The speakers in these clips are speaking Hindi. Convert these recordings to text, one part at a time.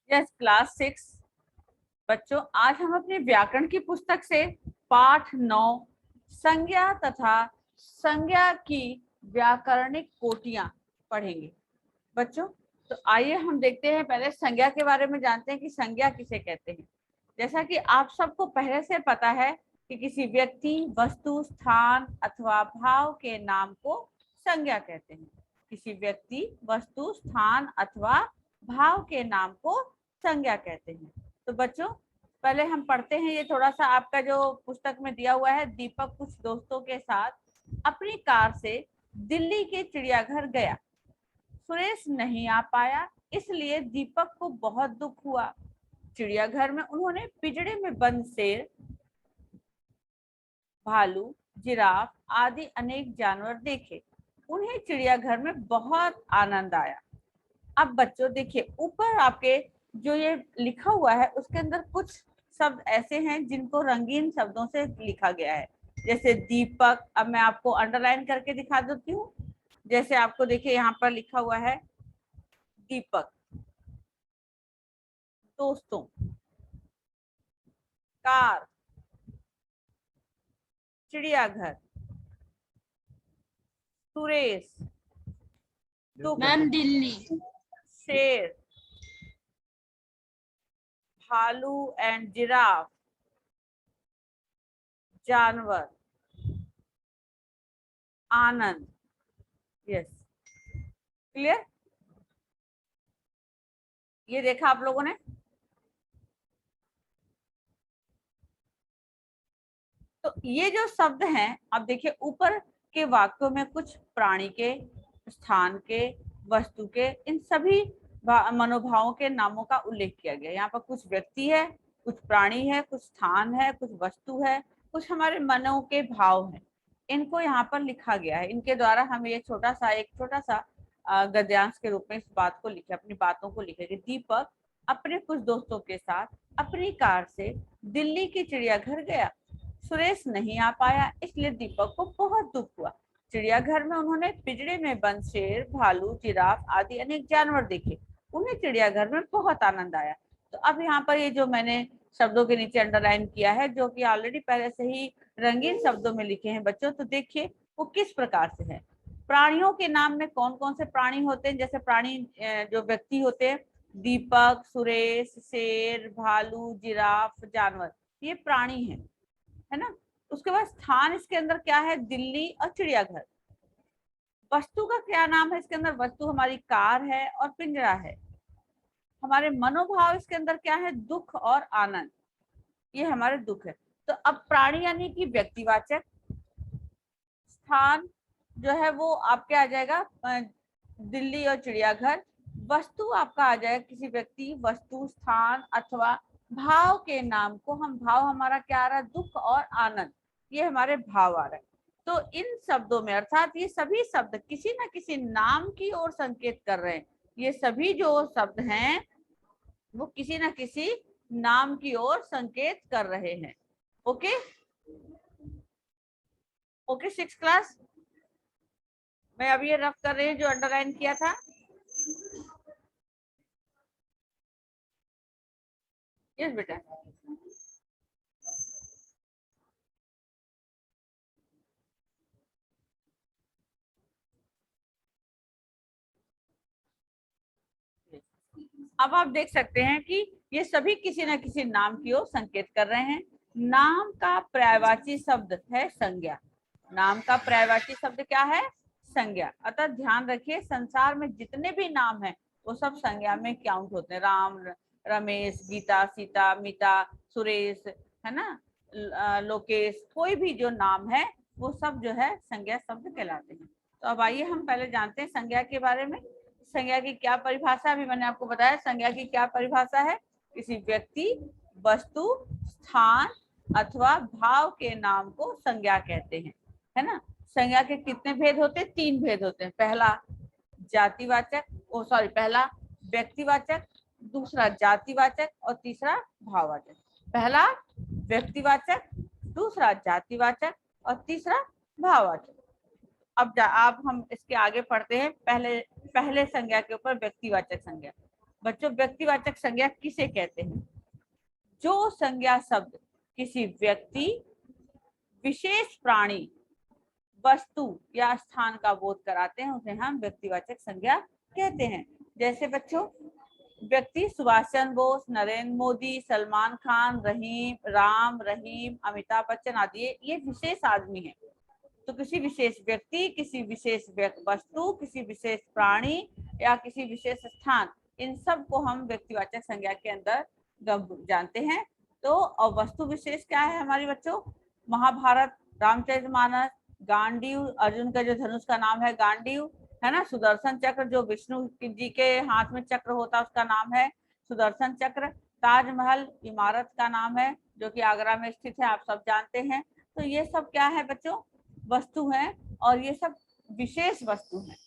यस, क्लास 6 बच्चों, आज हम अपने व्याकरण की पुस्तक से पाठ 9 संज्ञा तथा संज्ञा की व्याकरणिक कोटियां पढ़ेंगे। बच्चों, तो आइए हम देखते हैं, पहले संज्ञा के बारे में जानते हैं कि संज्ञा किसे कहते हैं। जैसा कि आप सबको पहले से पता है कि किसी व्यक्ति, वस्तु, स्थान अथवा भाव के नाम को संज्ञा कहते हैं। किसी व्यक्ति, वस्तु, स्थान अथवा भाव के नाम को संज्ञा कहते हैं। तो बच्चों, पहले हम पढ़ते हैं, ये थोड़ा सा आपका जो पुस्तक में दिया हुआ है। दीपक कुछ दोस्तों के साथ अपनी कार से दिल्ली के चिड़ियाघर गया। सुरेश नहीं आ पाया, इसलिए दीपक को बहुत दुख हुआ। चिड़ियाघर में उन्होंने पिंजरे में बंद शेर, भालू, जिराफ आदि अनेक जानवर देखे। उन्हें चिड़ियाघर में बहुत आनंद आया। अब बच्चों देखिए, ऊपर आपके जो ये लिखा हुआ है उसके अंदर कुछ शब्द ऐसे हैं जिनको रंगीन शब्दों से लिखा गया है। जैसे दीपक, अब मैं आपको अंडरलाइन करके दिखा देती हूँ। जैसे आपको देखिए यहाँ पर लिखा हुआ है दीपक, दोस्तों, कार, चिड़ियाघर, सुरेश, मैम दिल्ली, शेर, भालू एंड जिराफ, जानवर, आनंद। Yes, clear? ये देखा आप लोगों ने? तो ये जो शब्द हैं, अब देखिए ऊपर के वाक्यों में कुछ प्राणी के, स्थान के, वस्तु के, इन सभी मनोभावों के नामों का उल्लेख किया गया। यहाँ पर कुछ व्यक्ति है, कुछ प्राणी है, कुछ स्थान है, कुछ वस्तु है, कुछ हमारे मनों के भाव हैं। इनको यहाँ पर लिखा गया है। इनके द्वारा हम ये एक छोटा सा गद्यांश के रूप में इस बात को लिखे, अपनी बातों को लिखे कि दीपक अपने कुछ दोस्तों के साथ अपनी कार से दिल्ली के चिड़ियाघर गया। सुरेश नहीं आ पाया, इसलिए दीपक को बहुत दुख हुआ। चिड़ियाघर में उन्होंने पिंजरे में बंद शेर, भालू, जिराफ आदि अनेक जानवर देखे। उन्हें चिड़ियाघर में बहुत आनंद आया। तो अब यहाँ पर ये जो मैंने शब्दों के नीचे अंडरलाइन किया है, जो कि ऑलरेडी पहले से ही रंगीन शब्दों में लिखे हैं बच्चों, तो देखिए वो किस प्रकार से है। प्राणियों के नाम में कौन कौन से प्राणी होते हैं? जैसे प्राणी जो व्यक्ति होते हैं, दीपक, सुरेश, शेर, भालू, जिराफ, जानवर, ये प्राणी है ना। उसके बाद स्थान इसके अंदर क्या है? दिल्ली और चिड़ियाघर। वस्तु का क्या नाम है इसके अंदर? वस्तु हमारी कार है और पिंजरा है। हमारे मनोभाव इसके अंदर क्या है? दुख और आनंद, ये हमारे दुख है। तो अब प्राणी यानी कि व्यक्तिवाचक, स्थान जो है वो आपके आ जाएगा दिल्ली और चिड़ियाघर। वस्तु आपका आ जाएगा किसी व्यक्ति, वस्तु, स्थान अथवा भाव के नाम को हम, भाव हमारा क्या आ रहा है? दुख और आनंद, ये हमारे भाव आ रहे हैं। तो इन शब्दों में, अर्थात ये सभी शब्द किसी ना किसी नाम की ओर संकेत कर रहे हैं। ये सभी जो शब्द हैं वो किसी ना किसी नाम की ओर संकेत कर रहे हैं। Okay okay, 6 class. मैं अभी ये रफ कर रही हूँ जो अंडरलाइन किया था। यस बेटा। अब आप देख सकते हैं कि ये सभी किसी न किसी नाम की ओर संकेत कर रहे हैं। नाम का पर्यायवाची शब्द है संज्ञा। नाम का पर्यायवाची शब्द क्या है? संज्ञा। अतः ध्यान रखिए, संसार में जितने भी नाम हैं वो सब संज्ञा में काउंट होते हैं। राम, रमेश, गीता, सीता, मीता, सुरेश, है ना, लोकेश, कोई भी जो नाम है वो सब जो है संज्ञा शब्द कहलाते हैं। तो अब आइए हम पहले जानते हैं संज्ञा के बारे में। संज्ञा की क्या परिभाषा? अभी मैंने आपको बताया संज्ञा की क्या परिभाषा है। किसी व्यक्ति, वस्तु, स्थान अथवा भाव के नाम को संज्ञा कहते हैं, है ना। संज्ञा के कितने भेद होते हैं? 3 भेद होते हैं। पहला जातिवाचक, पहला व्यक्तिवाचक, दूसरा जातिवाचक और तीसरा भाववाचक। पहला व्यक्तिवाचक, दूसरा जातिवाचक और तीसरा भाववाचक। अब आप हम इसके आगे पढ़ते हैं। पहले संज्ञा के ऊपर व्यक्तिवाचक संज्ञा। बच्चों व्यक्तिवाचक संज्ञा किसे कहते हैं? जो संज्ञा शब्द किसी व्यक्ति, विशेष प्राणी, वस्तु या स्थान का बोध कराते हैं उसे हम व्यक्तिवाचक संज्ञा कहते हैं। जैसे बच्चों व्यक्ति सुभाष चंद्र बोस, नरेंद्र मोदी, सलमान खान, राम रहीम, अमिताभ बच्चन आदि ये विशेष आदमी हैं। तो किसी विशेष व्यक्ति, किसी विशेष वस्तु, किसी विशेष प्राणी या किसी विशेष स्थान, इन सब को हम व्यक्तिवाचक संज्ञा के अंदर जानते हैं। तो और वस्तु विशेष क्या है हमारी बच्चों? महाभारत, रामचरितमानस, गांडीव, अर्जुन का जो धनुष का नाम है गांडीव, है ना। सुदर्शन चक्र जो विष्णु जी के हाथ में चक्र होता है उसका नाम है सुदर्शन चक्र। ताजमहल इमारत का नाम है जो कि आगरा में स्थित है, आप सब जानते हैं। तो ये सब क्या है बच्चों? वस्तु हैं और ये सब विशेष वस्तु हैं।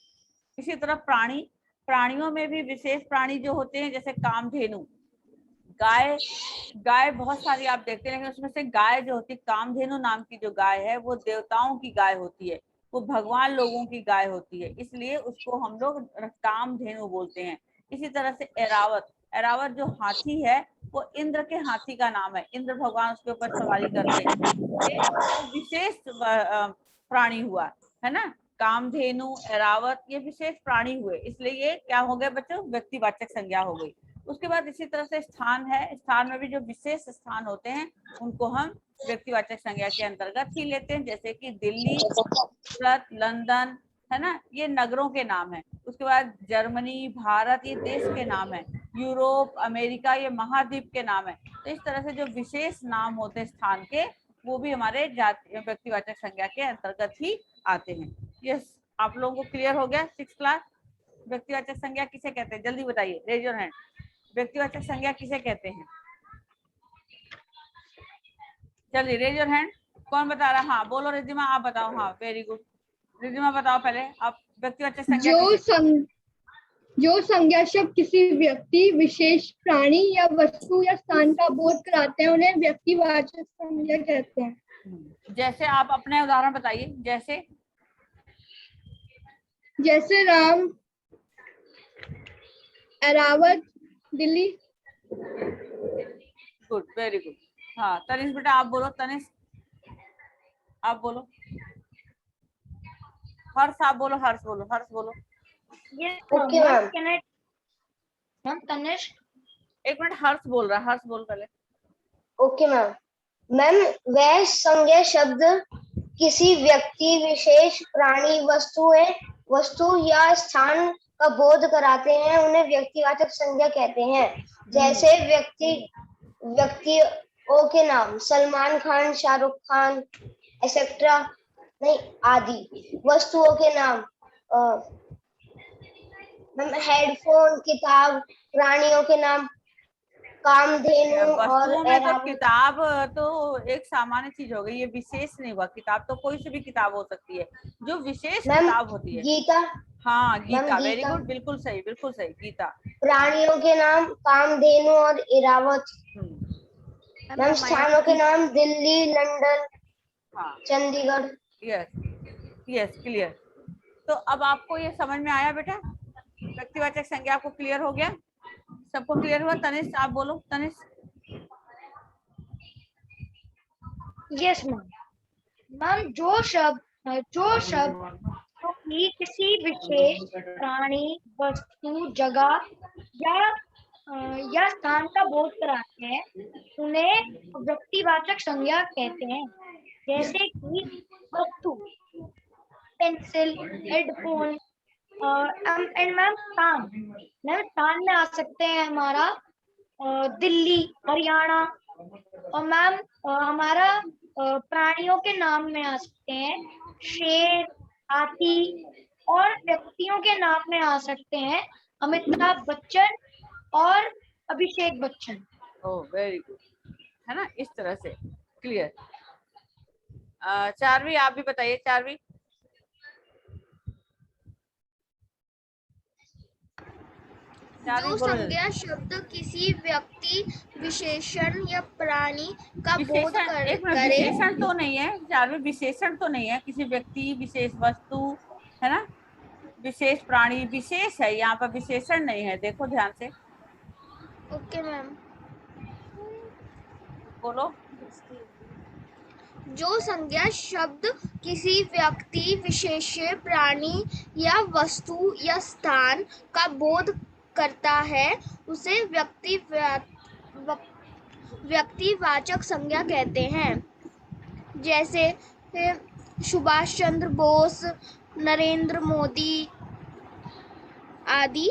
इसी तरह प्राणियों में भी विशेष प्राणी जो होते हैं, जैसे कामधेनु, गाय बहुत सारी आप देखते हैं, लेकिन उसमें से गाय जो होती है, कामधेनु नाम की जो गाय है वो देवताओं की गाय होती है, वो भगवान लोगों की गाय होती है, इसलिए उसको हम लोग कामधेनु बोलते हैं। इसी तरह से एरावत जो हाथी है वो इंद्र के हाथी का नाम है, इंद्र भगवान उसके ऊपर सवारी करते हैं। ये विशेष प्राणी हुआ, है ना। कामधेनु, एरावत ये विशेष प्राणी हुए, इसलिए ये क्या हो गए बच्चों? व्यक्तिवाचक संज्ञा हो गई। उसके बाद इसी तरह से स्थान है, स्थान में भी जो विशेष स्थान होते हैं उनको हम व्यक्तिवाचक संज्ञा के अंतर्गत ही लेते हैं, जैसे कि दिल्ली, सूरत, लंदन, है ना, ये नगरों के नाम है। उसके बाद जर्मनी, भारत ये देश के नाम है, यूरोप, अमेरिका ये महाद्वीप के नाम है। तो इस तरह से जो विशेष नाम होते हैं स्थान के, वो भी हमारे व्यक्तिवाचक संज्ञा के अंतर्गत ही आते हैं। यस, आप लोगों को क्लियर हो गया 6th क्लास? व्यक्तिवाचक संज्ञा किसे कहते हैं? जल्दी बताइए, रेज योर हैंड। व्यक्तिवाचक संज्ञा किसे कहते हैं? जल्दी रेज योर हैंड। कौन बता रहा? हाँ बोलो रिद्धिमा, आप बताओ। हाँ वेरी गुड, रिद्धिमा बताओ पहले आप। व्यक्तिवाचक संज्ञा जो संज्ञा शब्द किसी व्यक्ति, विशेष प्राणी या वस्तु या स्थान का बोध कराते हैं उन्हें व्यक्तिवाचक संज्ञा कहते हैं। जैसे आप अपने उदाहरण बताइए। जैसे Ram, Airavat, Delhi. Good, very good. हाँ तनिष बेटा आप बोलो। तनिष आप बोलो। हर्ष आप बोलो। हर्ष बोलो। Okay ma'am. तनिष एक मिनट, हर्ष बोल रहा है, हर्ष बोल पहले। ओके मैम, वह संज्ञा शब्द किसी व्यक्ति, विशेष प्राणी, वस्तु या स्थान का बोध कराते हैं उन्हें व्यक्तिवाचक संज्ञा कहते हैं। जैसे व्यक्तियों के नाम सलमान खान, शाहरुख खान, एक्सेट्रा नहीं आदि। वस्तुओं के नाम हेडफोन, किताब। प्राणियों के नाम कामधेनु और तो किताब तो एक सामान्य चीज हो गई, ये विशेष नहीं हुआ। किताब तो कोई सी भी किताब हो सकती है, जो विशेष किताब होती है। गीता। हाँ गीता, वेरी गुड, बिल्कुल सही गीता। प्राणियों के नाम कामधेनु और एरावत। मैम स्थानों के नाम Delhi, London, Chandigarh. Yes clear. तो अब आपको ये समझ में आया बेटा? व्यक्तिवाचक संज्ञा आपको क्लियर हो गया? सबको क्लियर हुआ? तनिष आप बोलो। तनिष। यस मैम, जो शब्द किसी विशेष प्राणी, वस्तु, जगह या स्थान का बोध कराते हैं उन्हें व्यक्तिवाचक संज्ञा कहते हैं। जैसे कि वस्तु, पेंसिल, हेडफोन, एंड मैम स्थान में आ सकते हैं हमारा दिल्ली, हरियाणा। और मैम हमारा प्राणियों के नाम में आ सकते हैं शेर, हाथी। और व्यक्तियों के नाम में आ सकते हैं अमिताभ बच्चन और Abhishek Bachchan. Oh very good, है ना। इस तरह से क्लियर। चारवी आप भी बताइए। चारवी। जो संज्ञा शब्द किसी व्यक्ति, विशेषण या प्राणी का बोध करे। विशेषण तो नहीं है चारवी, विशेषण तो नहीं है। किसी व्यक्ति, विशेष वस्तु, है ना, विशेष प्राणी, विशेष है यहाँ पर, विशेषण नहीं है। देखो ध्यान से, ओके मैम। बोलो। जो संज्ञा शब्द किसी व्यक्ति, विशेष, प्राणी या वस्तु या स्थान का बोध करता है उसे व्यक्तिवाचक संज्ञा कहते हैं। जैसे सुभाष चंद्र बोस, नरेंद्र मोदी आदि।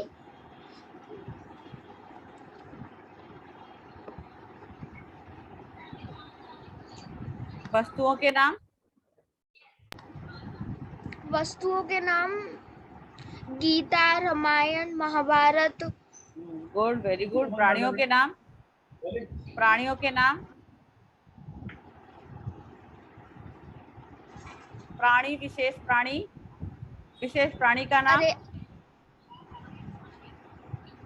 वस्तुओं के नाम। वस्तुओं के नाम Gita, Ramayana, Mahabharata. Good, very good. प्राणियों के नाम। प्राणियों के नाम। प्राणी, विशेष प्राणी। विशेष प्राणी का नाम। अरे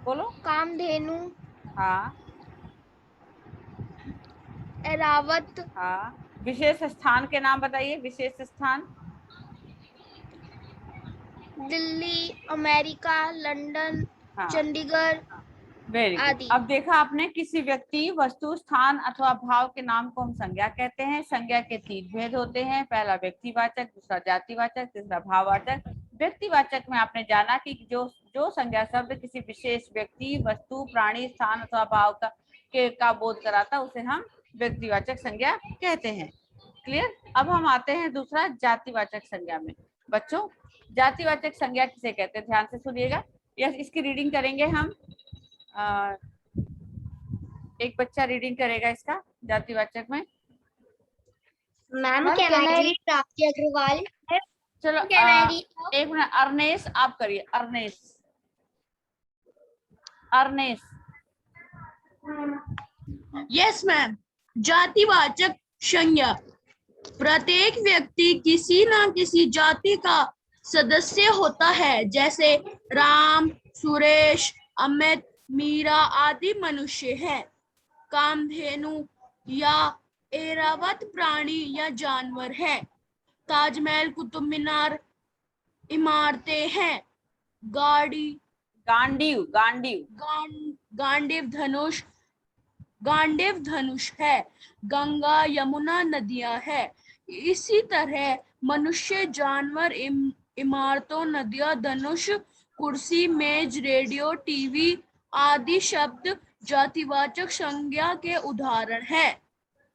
बोलो। कामधेनु, हाँ ऐरावत। हाँ। विशेष स्थान के नाम बताइए। विशेष स्थान। दिल्ली, अमेरिका, लंदन, हाँ, चंडीगढ़ वेरी गुड। आदि। अब देखा आपने, किसी व्यक्ति, वस्तु, स्थान अथवा भाव के नाम को हम संज्ञा कहते हैं। संज्ञा के 3 भेद होते हैं। पहला व्यक्तिवाचक, दूसरा जातिवाचक, तीसरा भाववाचक। व्यक्तिवाचक में आपने जाना कि जो संज्ञा शब्द किसी विशेष व्यक्ति, वस्तु, प्राणी, स्थान अथवा भाव का बोध कराता उसे हम व्यक्तिवाचक संज्ञा कहते हैं। क्लियर। अब हम आते हैं दूसरा जातिवाचक संज्ञा में। बच्चों, जातिवाचक संज्ञा किसे कहते हैं? ध्यान से सुनिएगा। यस, इसकी रीडिंग करेंगे हम। एक बच्चा रीडिंग करेगा इसका जातिवाचक में। मैम प्राप्ति अग्रवाल। चलो एक मिनट, अर्नेश आप करिए। अर्नेश, अर्नेश। Yes ma'am. जातिवाचक संज्ञा प्रत्येक व्यक्ति किसी न किसी जाति का सदस्य होता है। जैसे राम, सुरेश, अमित, मीरा आदि मनुष्य हैं। कामधेनु या ऐरावत प्राणी या जानवर है। ताजमहल, कुतुब मीनार इमारतें हैं। गांडीव, गांडीव। गांडीव धनुष है। गंगा, यमुना नदियां हैं। इसी तरह मनुष्य, जानवर, इमारतों, नदियां, धनुष, कुर्सी, मेज, रेडियो, टीवी आदि शब्द जातिवाचक संज्ञा के उदाहरण है।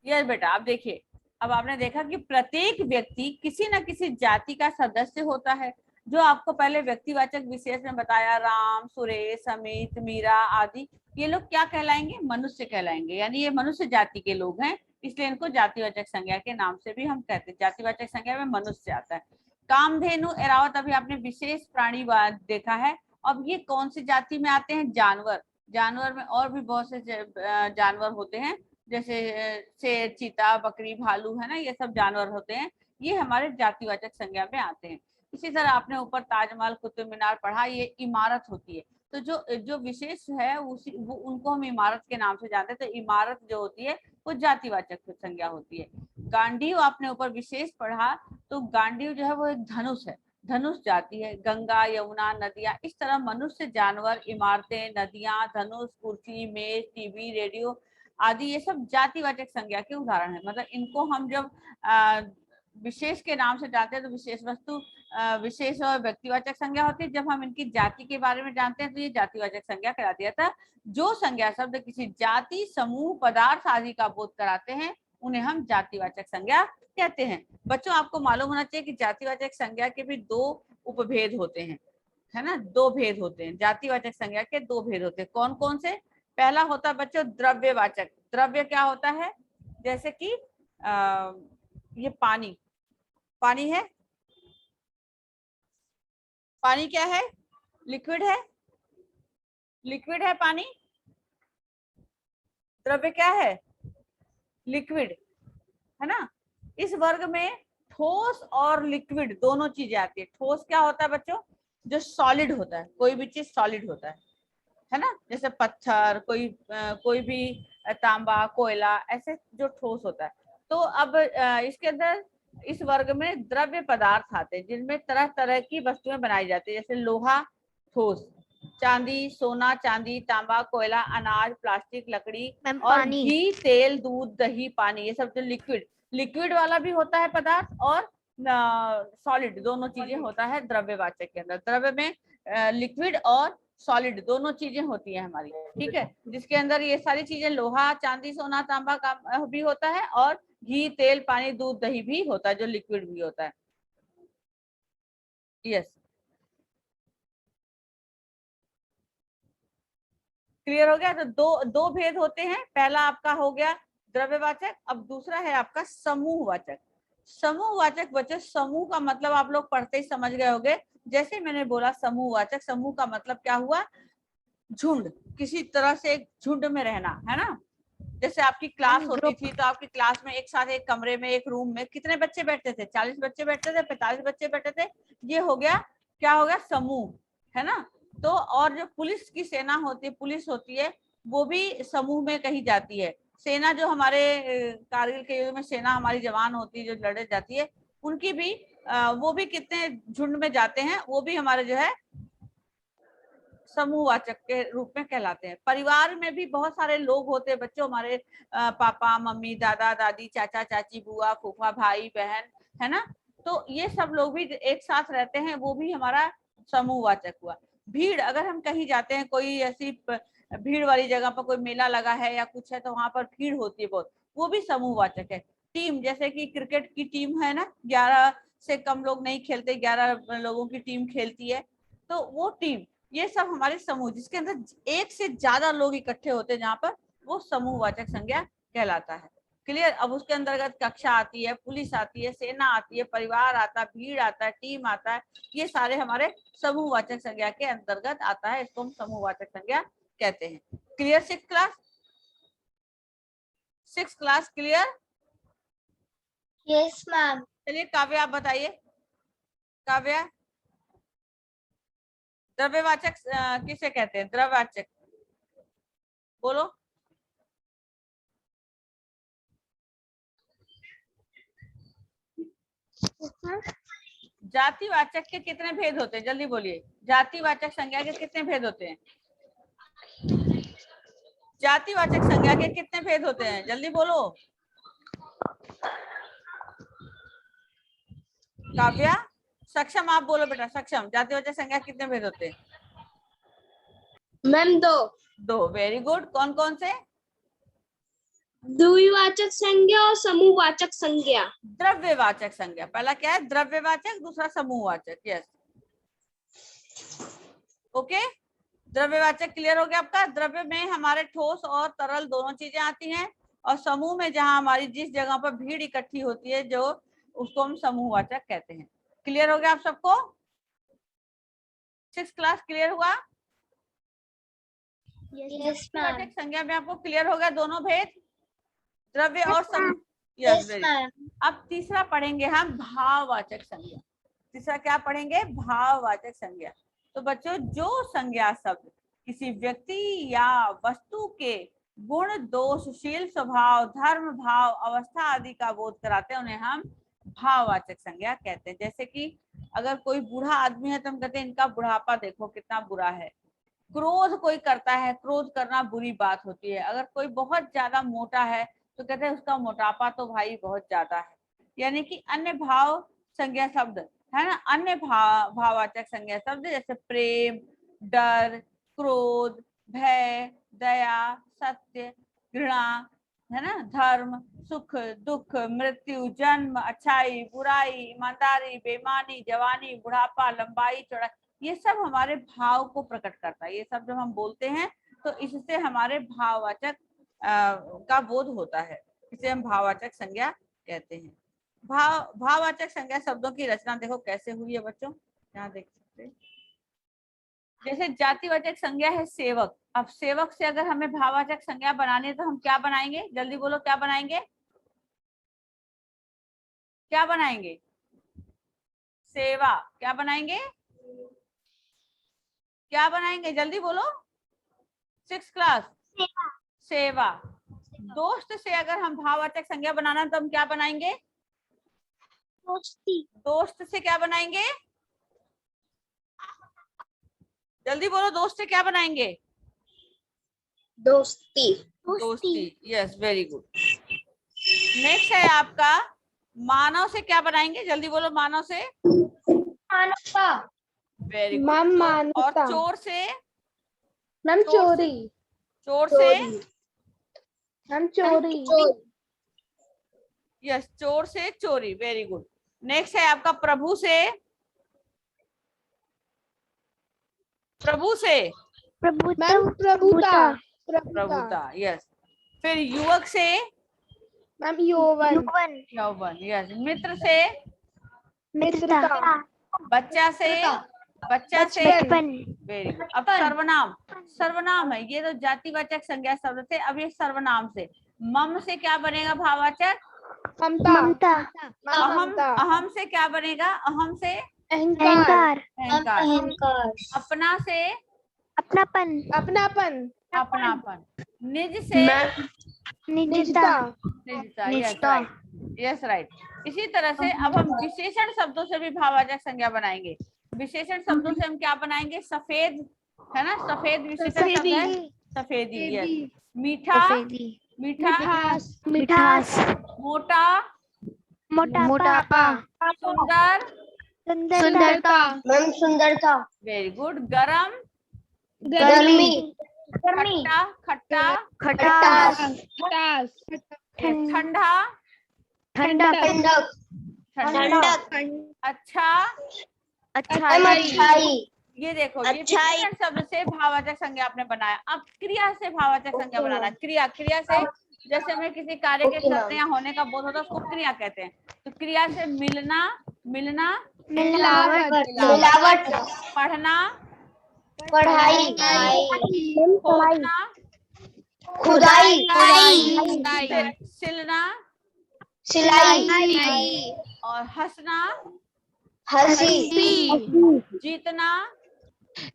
यस बेटा, अब देखिए, अब आपने देखा कि प्रत्येक व्यक्ति किसी न किसी जाति का सदस्य होता है। जो आपको पहले व्यक्तिवाचक विशेष में बताया, राम, सुरेश, अमित, मीरा आदि, ये लोग क्या कहलाएंगे? मनुष्य कहलाएंगे। यानी ये मनुष्य जाति के लोग हैं, इसलिए इनको जातिवाचक संज्ञा के नाम से भी हम कहते हैं। जातिवाचक संज्ञा में मनुष्य आता है। कामधेनु, ऐरावत अभी आपने विशेष प्राणी देखा है। अब ये कौन सी जाति में आते हैं? जानवर। जानवर में और भी बहुत से जानवर होते हैं, जैसे शेर, चीता, बकरी, भालू, है ना, ये सब जानवर होते हैं। ये हमारे जातिवाचक संज्ञा में आते हैं। इसी तरह आपने ऊपर ताजमहल, कुतुब मीनार पढ़ा, ये इमारत होती है। तो जो विशेष है वो उनको हम इमारत के नाम से जानते हैं। तो इमारत जो होती है वो जातिवाचक संज्ञा होती है। गांडीव आपने ऊपर विशेष पढ़ा, तो गांडीव जो है वो एक धनुष है, धनुष जाति है। गंगा, यमुना, नदियां, इस तरह मनुष्य, जानवर, इमारतें, नदियां, धनुष, कुर्सी, मेज, टीवी, रेडियो आदि, ये सब जातिवाचक संज्ञा के उदाहरण है। मतलब इनको हम जब विशेष के नाम से जानते हैं तो विशेष वस्तु, विशेष और व्यक्तिवाचक संज्ञा होती है। जब हम इनकी जाति के बारे में जानते हैं तो ये जातिवाचक संज्ञा कहलाती है। अतः जो संज्ञा शब्द किसी जाति, समूह, पदार्थ आदि का बोध कराते हैं उन्हें हम जातिवाचक संज्ञा कहते हैं। बच्चों, आपको मालूम होना चाहिए कि जातिवाचक संज्ञा के भी 2 उपभेद होते हैं, है ना। 2 भेद होते हैं। जातिवाचक संज्ञा के 2 भेद होते हैं। कौन कौन से? पहला होता है बच्चों द्रव्यवाचक। द्रव्य क्या होता है? जैसे कि ये पानी, पानी है। पानी क्या है? लिक्विड है, लिक्विड है पानी। द्रव्य क्या है? लिक्विड, है ना। इस वर्ग में ठोस और लिक्विड दोनों चीजें आती है। ठोस क्या होता है बच्चों? जो सॉलिड होता है, कोई भी चीज सॉलिड होता है ना। जैसे पत्थर, कोई भी तांबा, कोयला, ऐसे जो ठोस होता है। तो अब इसके अंदर इस वर्ग में द्रव्य पदार्थ आते हैं जिनमें तरह तरह की वस्तुएं बनाई जाती है। जैसे लोहा ठोस, चांदी, सोना, चांदी, तांबा, कोयला, अनाज, प्लास्टिक, लकड़ी मैम और पानी। घी, तेल, दूध, दही, पानी, ये सब जो लिक्विड वाला भी होता है पदार्थ और सॉलिड, दोनों चीजें होता है द्रव्यवाचक के अंदर। द्रव्य में लिक्विड और सॉलिड दोनों चीजें होती है हमारी, ठीक है, जिसके अंदर ये सारी चीजें लोहा, चांदी, सोना, तांबा का भी होता है और घी, तेल, पानी, दूध, दही भी होता है जो लिक्विड भी होता है। यस, क्लियर हो गया। तो दो भेद होते हैं, पहला आपका हो गया द्रव्यवाचक, अब दूसरा है आपका समूहवाचक। समूहवाचक बच्चे, समूह का मतलब आप लोग पढ़ते ही समझ गए होंगे। जैसे मैंने बोला समूहवाचक, समूह का मतलब क्या हुआ, झुंड, किसी तरह से एक झुंड में रहना, है ना। जैसे आपकी क्लास होती थी तो आपकी क्लास में एक साथ एक कमरे में एक रूम में कितने बच्चे बैठते थे, 40 बच्चे बैठते थे, 45 बच्चे बैठते थे, ये हो गया, क्या हो गया, समूह, है ना। तो और जो पुलिस की सेना होती है, पुलिस होती है, वो भी समूह में कही जाती है। सेना जो हमारे कारगिल के युद्ध में सेना हमारी जवान होती है जो लड़े जाती है, उनकी भी वो भी कितने झुंड में जाते हैं, वो भी हमारे जो है समूहवाचक के रूप में कहलाते हैं। परिवार में भी बहुत सारे लोग होते हैं बच्चों, हमारे पापा मम्मी, दादा दादी, चाचा चाची, बुआ फूफा, भाई बहन, है ना। तो ये सब लोग भी एक साथ रहते हैं, वो भी हमारा समूहवाचक हुआ। भीड़, अगर हम कहीं जाते हैं, कोई ऐसी भीड़ वाली जगह पर कोई मेला लगा है या कुछ है, तो वहां पर भीड़ होती है बहुत, वो भी समूहवाचक है। टीम, जैसे कि क्रिकेट की टीम है ना, 11 से कम लोग नहीं खेलते, 11 लोगों की टीम खेलती है, तो वो टीम, ये सब हमारे समूह, जिसके अंदर एक से ज्यादा लोग इकट्ठे होते हैं, जहाँ पर वो समूहवाचक संज्ञा कहलाता है। क्लियर। अब उसके अंतर्गत कक्षा आती है, पुलिस आती है, सेना आती है, परिवार आता है, भीड़ आता है, टीम आता है, ये सारे हमारे समूहवाचक संज्ञा के अंतर्गत आता है, इसको हम समूहवाचक संज्ञा कहते हैं। Clear. Six class clear. Yes ma'am. चलिए काव्या आप बताइए। काव्या, द्रव्यवाचक किसे कहते हैं, द्रव्यवाचक बोलो। जातिवाचक के कितने भेद होते हैं, जल्दी बोलिए। जातिवाचक संज्ञा के कितने भेद होते हैं, जातिवाचक संज्ञा के कितने भेद होते हैं, जल्दी बोलो। काव्या, सक्षम आप बोलो बेटा, सक्षम, जातिवाचक संज्ञा कितने भेद होते हैं। मैम दो, वेरी गुड। कौन कौन से। द्विवाचक संज्ञा और समूहवाचक संज्ञा। द्रव्यवाचक संज्ञा, पहला क्या है, द्रव्यवाचक, दूसरा समूहवाचक। Yes, okay. द्रव्यवाचक क्लियर हो गया आपका। द्रव्य में हमारे ठोस और तरल दोनों चीजें आती हैं, और समूह में जहां हमारी जिस जगह पर भीड़ इकट्ठी होती है, जो उसको हम समूहवाचक कहते हैं। क्लियर हो गया आप सबको। 6 क्लास क्लियर हुआ। Yes ma'am. द्रव्यवाचक संज्ञा में आपको क्लियर हो गया दोनों भेद, द्रव्य और समूह। Yes yes, very. मैम। अब तीसरा पढ़ेंगे हम भाववाचक संज्ञा। तीसरा क्या पढ़ेंगे, भाववाचक संज्ञा। तो बच्चों, जो संज्ञा शब्द किसी व्यक्ति या वस्तु के गुण, दोषशील स्वभाव, धर्म, भाव, अवस्था आदि का बोध कराते हैं, उन्हें हम भाववाचक संज्ञा कहते हैं। जैसे कि अगर कोई बूढ़ा आदमी है तो हम कहते हैं इनका बुढ़ापा देखो कितना बुरा है। क्रोध कोई करता है, क्रोध करना बुरी बात होती है। अगर कोई बहुत ज्यादा मोटा है तो कहते हैं उसका मोटापा तो भाई बहुत ज्यादा है। यानी कि अन्य भाव संज्ञा शब्द, है ना, अन्य भाववाचक संज्ञा शब्द जैसे प्रेम, डर, क्रोध, भय, दया, सत्य, घृणा, है ना, धर्म, सुख, दुख, मृत्यु, जन्म, अच्छाई, बुराई, ईमानदारी, बेईमानी, जवानी, बुढ़ापा, लंबाई, चौड़ाई, ये सब हमारे भाव को प्रकट करता है। ये सब जब हम बोलते हैं तो इससे हमारे भाववाचक का बोध होता है, इसे हम भाववाचक संज्ञा कहते हैं। भाववाचक संज्ञा शब्दों की रचना देखो कैसे हुई है बच्चों, यहाँ देख सकते हैं। जैसे जातिवाचक संज्ञा है सेवक। अब सेवक से अगर हमें भाववाचक संज्ञा बनानी है तो हम क्या बनाएंगे, जल्दी बोलो, क्या बनाएंगे, क्या बनाएंगे, सेवा, क्या बनाएंगे, क्या बनाएंगे, जल्दी बोलो। 6 क्लास, सेवा। दोस्त से अगर हम भाववाचक संज्ञा बनाना तो हम क्या बनाएंगे, दोस्ती। दोस्त से क्या बनाएंगे, जल्दी बोलो, दोस्त से क्या बनाएंगे? दोस्ती। दोस्ती, यस, वेरी गुड। नेक्स्ट है आपका मानव से क्या बनाएंगे? जल्दी बोलो, मानव से। मानवता। Very good. मैम और मानवता। चोर से? मैम चोरी। चोर से? मैम चोरी। यस, चोर से चोरी, वेरी गुड। नेक्स्ट है आपका प्रभु से? प्रभु से? मैम प्रभुता। प्रभुता, यस। फिर युवक से? मैम यौवन। यौवन, यस। मित्र से? मित्रता। बच्चा से? बच्चा से? बचपन। Very good. अब सर्वनाम, सर्वनाम है, ये तो जातिवाचक संज्ञा शब्द थे। अब ये सर्वनाम से, मम से क्या बनेगा भाववाचक? ममता। अहम, अहम से क्या बनेगा? अहम से अहंकार। अहंकार। अपना से? अपनापन। अपनापन। निज से? निजता। Yes, right. इसी तरह से अब हम विशेषण शब्दों से भी भाववाचक संज्ञा बनाएंगे। विशेषण शब्दों से हम क्या बनाएंगे? सफेद, है ना, सफेद विशेषण शब्द है, सफेदी, यस। मीठा? मीठा। मिठास। मोटा? मोटापा। सुंदर? सुंदरता। मैम सुंदरता। Very good. गरम? गर्मी। खट्टा? खट्टा? खटास। ठंडा? ठंडक। अच्छा? अच्छाई। ये देखो, ये विशेषण शब्द से भाववाचक संज्ञा आपने बनाया। अब क्रिया से भाववाचक संज्ञा बनाना। क्रिया, क्रिया से जैसे हमें किसी कार्य के करने या होने का बोध होता है, उसको क्रिया कहते हैं। तो क्रिया से मिलना, मिलना, मिलावट। पढ़ना, पढ़ाई। खोजना, खुदाई। सिलना, सिलाई। और हंसना, हंसी। जीतना,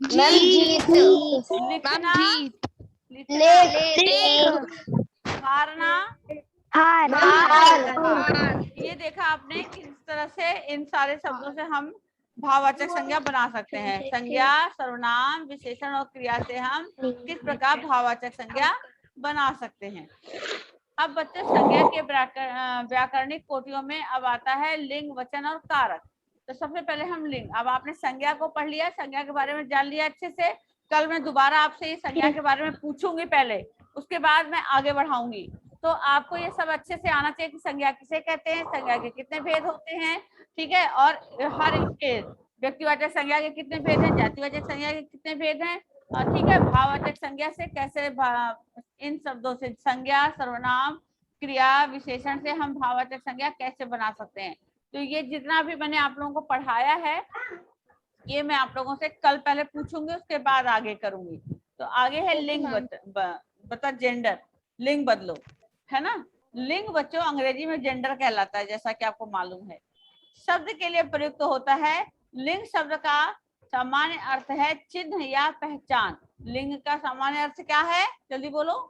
मैम जीत। लिखना, लेख। हारना। हार। ये देखा आपने किस तरह से इन सारे शब्दों से हम भाववाचक संज्ञा बना सकते हैं। संज्ञा, सर्वनाम, विशेषण और क्रिया से हम किस प्रकार भाववाचक संज्ञा बना सकते हैं। अब बच्चे संज्ञा के व्याकरणिक कोटियों में अब आता है लिंग, वचन और कारक। तो सबसे पहले हम लिंग, अब आपने संज्ञा को पढ़ लिया, संज्ञा के बारे में जान लिया अच्छे से। कल मैं दोबारा आपसे ये संज्ञा के बारे में पूछूंगी पहले, उसके बाद मैं आगे बढ़ाऊंगी। तो आपको ये सब अच्छे से आना चाहिए कि संज्ञा किसे कहते हैं, संज्ञा के कितने भेद होते हैं, ठीक है, और हर इसके व्यक्तिवाचक संज्ञा के कितने भेद हैं, जातिवाचक संज्ञा के कितने भेद हैं, ठीक है, भाववाचक संज्ञा से कैसे इन शब्दों से संज्ञा, सर्वनाम, क्रिया, विशेषण से हम भाववाचक संज्ञा कैसे बना सकते हैं। तो ये जितना भी मैंने आप लोगों को पढ़ाया है, ये मैं आप लोगों से कल पहले पूछूंगी, उसके बाद आगे करूंगी। तो आगे है लिंग, बता जेंडर, लिंग बदलो, है ना। लिंग बच्चों अंग्रेजी में जेंडर कहलाता है, जैसा कि आपको मालूम है। शब्द के लिए प्रयुक्त तो होता है। लिंग शब्द का सामान्य अर्थ है चिन्ह या पहचान। लिंग का सामान्य अर्थ क्या है? जल्दी बोलो,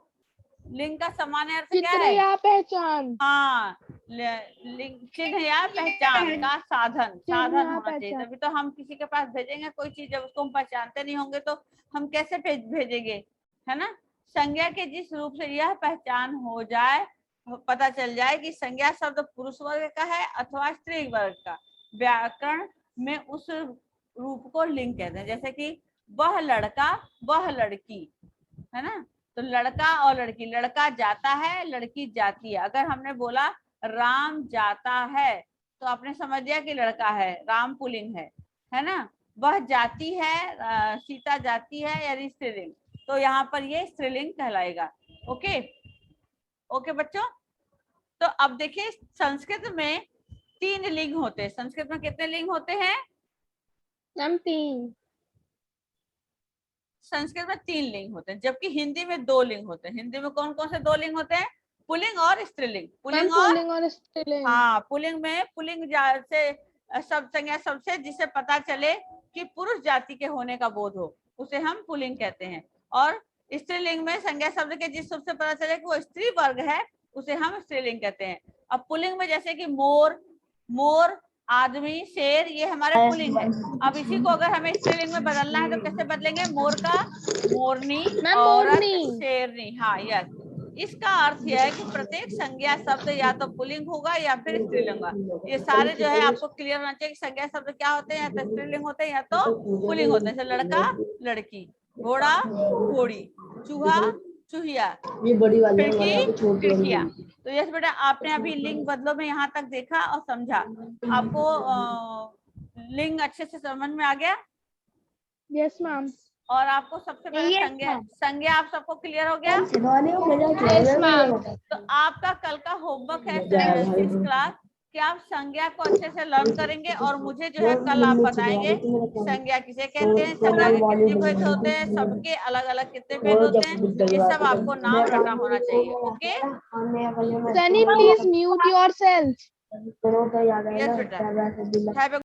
लिंग का सामान्य अर्थ क्या है? या पहचान। हाँ, लिंग चिन्ह या पहचान का साधन, साधन होना चाहिए। तभी तो हम किसी के पास भेजेंगे कोई चीज, जब उसको हम पहचानते नहीं होंगे तो हम कैसे भेजेंगे, है ना। संज्ञा के जिस रूप से यह पहचान हो जाए, पता चल जाए कि संज्ञा शब्द पुरुष वर्ग का है अथवा स्त्री वर्ग का, व्याकरण में उस रूप को लिंग कहते हैं। जैसे कि वह लड़का, वह लड़की, है ना। तो लड़का और लड़की, लड़का जाता है, लड़की जाती है। अगर हमने बोला राम जाता है तो आपने समझ लिया कि लड़का है, राम पुल्लिंग है ना। वह जाती है, सीता जाती है, यानी स्त्रीलिंग, तो यहाँ पर ये स्त्रीलिंग कहलाएगा। ओके ओके बच्चों। तो अब देखिए संस्कृत में 3 लिंग होते हैं। संस्कृत में कितने लिंग होते हैं? मैम 3। संस्कृत में 3 लिंग होते हैं, जबकि हिंदी में 2 लिंग होते हैं। हिंदी में कौन कौन से 2 लिंग होते हैं? पुल्लिंग और स्त्रीलिंग। पुल्लिंग और स्त्रीलिंग। हाँ, पुल्लिंग में पुल्लिंग से शब्द संज्ञा सबसे जिसे पता चले कि पुरुष जाति के होने का बोध हो, उसे हम पुल्लिंग कहते हैं। और स्त्रीलिंग में संज्ञा शब्द के जिस रूप से पता चले कि वो स्त्री वर्ग है, उसे हम स्त्रीलिंग कहते हैं। अब पुल्लिंग में जैसे कि मोर, मोर, आदमी, शेर, ये हमारे पुल्लिंग है। अब इसी को अगर हमें स्त्रीलिंग में बदलना है तो कैसे बदलेंगे? मोर का मोरनी, मैम, औरत मोरनी। शेरनी। हाँ, यस। इसका अर्थ यह है कि प्रत्येक संज्ञा शब्द या तो पुल्लिंग होगा या फिर स्त्रीलिंग होगा। ये सारे जो है आपको क्लियर होना चाहिए कि संज्ञा शब्द क्या होते हैं, या तो स्त्रीलिंग होते हैं या तो पुल्लिंग होते हैं। जैसे लड़का, लड़की, घोड़ा, घोड़ी, चूहा, चूहिया, ये बड़ी वाली है, खिड़की, हमारे यहाँ पे छोटी वाली खिड़कियां। है। तो यस बेटा, आपने अभी लिंग बदलो में यहाँ तक देखा और समझा। आपको लिंग अच्छे से समझ में आ गया? Yes ma'am. और आपको सबसे पहले Yes, संज्ञा ma'am. संज्ञा आप सबको क्लियर हो गया? Yes ma'am. तो आपका कल का होमवर्क है 6th क्लास कि आप संज्ञा को अच्छे से लर्न करेंगे और मुझे जो है कल आप बताएंगे संज्ञा किसे कहते हैं, संज्ञा के कितने भेद होते हैं, सबके अलग अलग कितने भेद होते हैं, ये सब आपको नाम रटा होना चाहिए। Okay, Sunny, please mute yourself. Yes बेटा। हैव अ